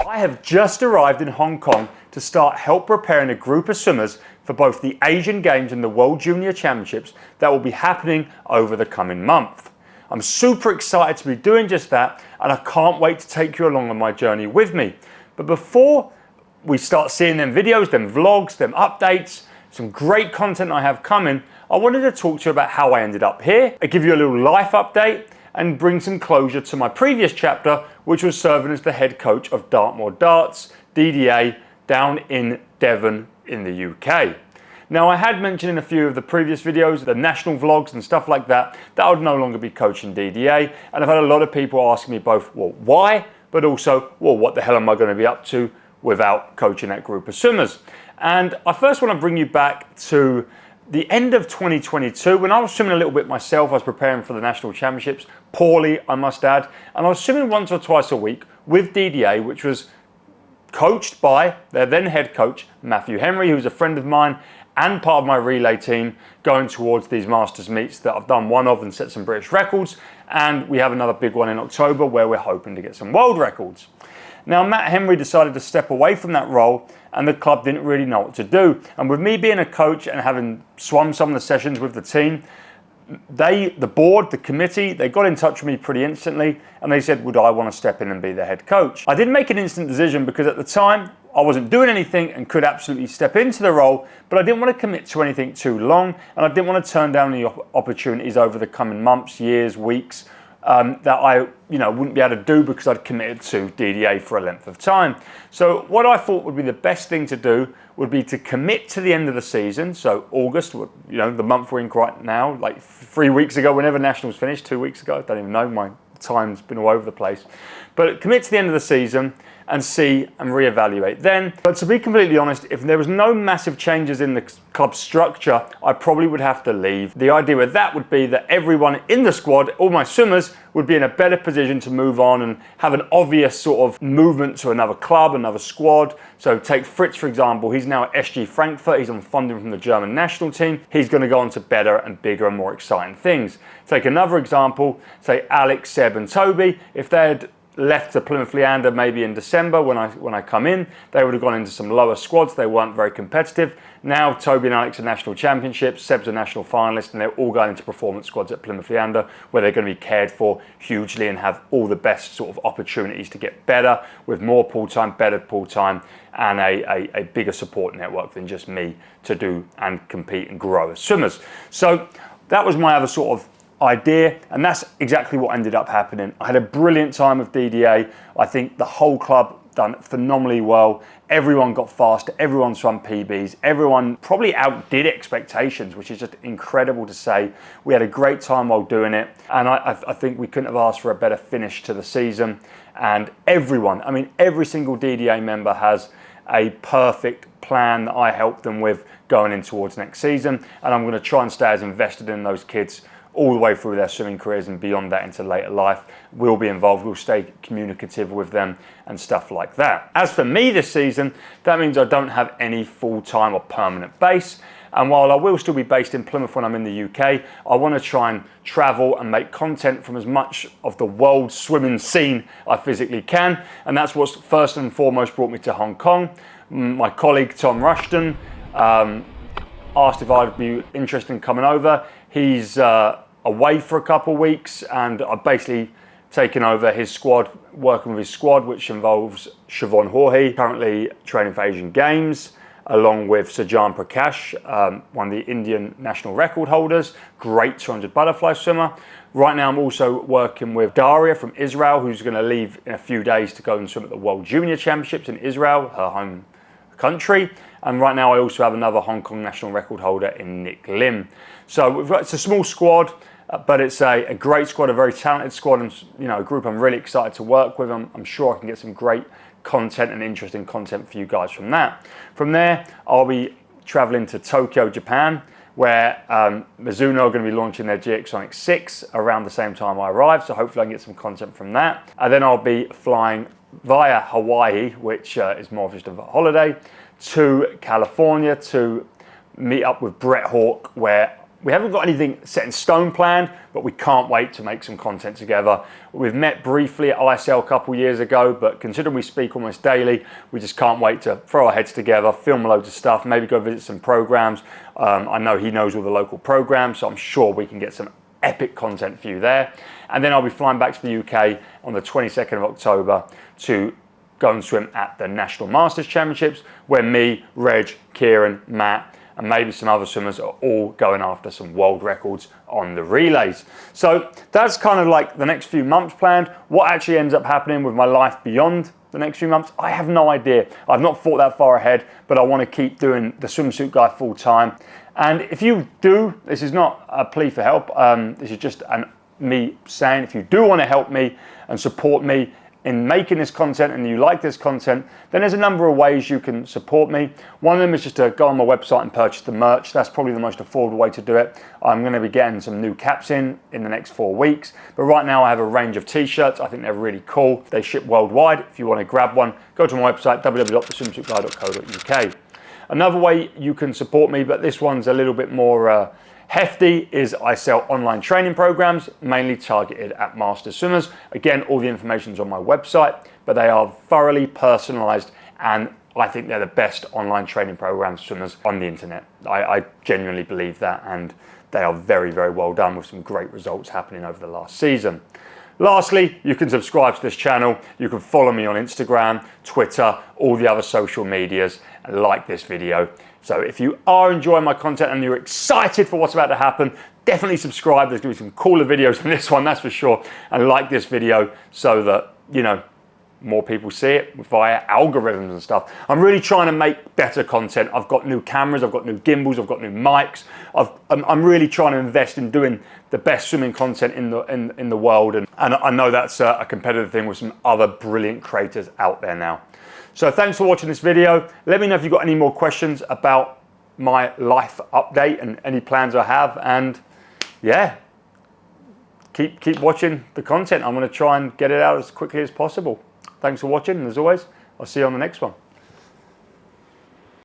I have just arrived in Hong Kong to start help preparing a group of swimmers for both the Asian Games and the World Junior Championships that will be happening over the coming month. I'm super excited to be doing just that, and I can't wait to take you along on my journey with me. But before we start seeing them videos, them vlogs, them updates, some great content I have coming, I wanted to talk to you about how I ended up here. I give you a little life update and bring some closure to my previous chapter, which was serving as the head coach of Dartmoor Darts, DDA, down in Devon in the UK. Now, I had mentioned in a few of the previous videos, the national vlogs and stuff like that, that I would no longer be coaching DDA. And I've had a lot of people asking me both, well, why? But also, well, what the hell am I going to be up to without coaching that group of swimmers? And I first want to bring you back to the end of 2022, when I was swimming a little bit myself. I was preparing for the national championships, poorly, I must add. And I was swimming once or twice a week with DDA, which was coached by their then head coach, Matthew Henry, who's a friend of mine and part of my relay team, going towards these Masters meets that I've done one of and set some British records. And we have another big one in October where we're hoping to get some world records. Now, Matt Henry decided to step away from that role, and the club didn't really know what to do. And with me being a coach and having swum some of the sessions with the team, the board, the committee, they got in touch with me pretty instantly, and they said, would I want to step in and be the head coach? I didn't make an instant decision because at the time I wasn't doing anything and could absolutely step into the role, but I didn't want to commit to anything too long, and I didn't want to turn down any opportunities over the coming months, years, weeks, that I wouldn't be able to do because I'd committed to DDA for a length of time. So what I thought would be the best thing to do would be to commit to the end of the season. So August, the month we're in right now, like 3 weeks ago, whenever Nationals finished, 2 weeks ago, I don't even know, my time's been all over the place. But commit to the end of the season and see and reevaluate then. But to be completely honest, if there was no massive changes in the club structure, I probably would have to leave. The idea with that would be that everyone in the squad, all my swimmers, would be in a better position to move on and have an obvious sort of movement to another club, another squad. So take Fritz, for example. He's now at SG Frankfurt. He's on funding from the German national team. He's going to go on to better and bigger and more exciting things. Take another example, say Alex, Seb and Toby. If they had left to Plymouth Leander maybe in December when I come in, they would have gone into some lower squads. They weren't very competitive. Now Toby and Alex are national championships, Seb's a national finalist, and they're all going into performance squads at Plymouth Leander where they're going to be cared for hugely and have all the best sort of opportunities to get better with more pool time, better pool time, and a bigger support network than just me to do and compete and grow as swimmers. So that was my other sort of idea, and that's exactly what ended up happening. I had a brilliant time with DDA. I think the whole club done phenomenally well. Everyone got faster, everyone swam PBs, everyone probably outdid expectations, which is just incredible to say. We had a great time while doing it, and I think we couldn't have asked for a better finish to the season. And everyone, I mean every single DDA member has a perfect plan that I helped them with going in towards next season, and I'm going to try and stay as invested in those kids all the way through their swimming careers and beyond that into later life. We'll be involved, we'll stay communicative with them and stuff like that. As for me this season, that means I don't have any full-time or permanent base. And while I will still be based in Plymouth when I'm in the UK, I want to try and travel and make content from as much of the world swimming scene I physically can. And that's what's first and foremost brought me to Hong Kong. My colleague Tom Rushton asked if I'd be interested in coming over. He's away for a couple of weeks, and I've basically taken over his squad, working with his squad, which involves Siobhan Jorge, currently training for Asian Games, along with Sajan Prakash, one of the Indian national record holders, great 200 butterfly swimmer. Right now I'm also working with Daria from Israel, who's going to leave in a few days to go and swim at the World Junior Championships in Israel, her home country. And right now I also have another Hong Kong national record holder in Nick Lim. So it's a small squad, but it's a great squad, a very talented squad, and a group I'm really excited to work with. I'm sure I can get some great content and interesting content for you guys from that. From there, I'll be traveling to Tokyo, Japan, where Mizuno are going to be launching their GX Sonic 6 around the same time I arrive. So hopefully I can get some content from that. And then I'll be flying via Hawaii, which is more of just a holiday, to California to meet up with Brett Hawke, where We haven't got anything set in stone planned, but we can't wait to make some content together. We've met briefly at ISL a couple years ago, but considering we speak almost daily, we just can't wait to throw our heads together, film loads of stuff, maybe go visit some programs. I know he knows all the local programs, so I'm sure we can get some epic content for you there. And then I'll be flying back to the UK on the 22nd of October to go and swim at the National Masters Championships, where me, Reg, Kieran, Matt, and maybe some other swimmers are all going after some world records on the relays. So that's kind of like the next few months planned. What actually ends up happening with my life beyond the next few months, I have no idea. I've not thought that far ahead, but I want to keep doing the Swimsuit Guy full time. And if you do, this is not a plea for help, this is just me saying, if you do want to help me and support me in making this content and you like this content, then there's a number of ways you can support me. One of them is just to go on my website and purchase the merch. That's probably the most affordable way to do it. I'm going to be getting some new caps in the next 4 weeks. But right now I have a range of t-shirts. I think they're really cool. They ship worldwide. If you want to grab one, go to my website, www.theswimsuitguy.co.uk. Another way you can support me, but this one's a little bit more hefty, is I sell online training programs, mainly targeted at master swimmers. Again, all the information's on my website, but they are thoroughly personalized, and I think they're the best online training programs for swimmers on the internet. I genuinely believe that, and they are very, very well done with some great results happening over the last season. Lastly, you can subscribe to this channel. You can follow me on Instagram, Twitter, all the other social medias, and like this video. So if you are enjoying my content and you're excited for what's about to happen, definitely subscribe. There's going to be some cooler videos than this one, that's for sure. And like this video so that, you know, more people see it via algorithms and stuff. I'm really trying to make better content. I've got new cameras, I've got new gimbals, I've got new mics. I'm really trying to invest in doing the best swimming content in the world. And I know that's a competitive thing with some other brilliant creators out there now. So thanks for watching this video. Let me know if you've got any more questions about my life update and any plans I have. And yeah, keep watching the content. I'm going to try and get it out as quickly as possible. Thanks for watching, and as always, I'll see you on the next one.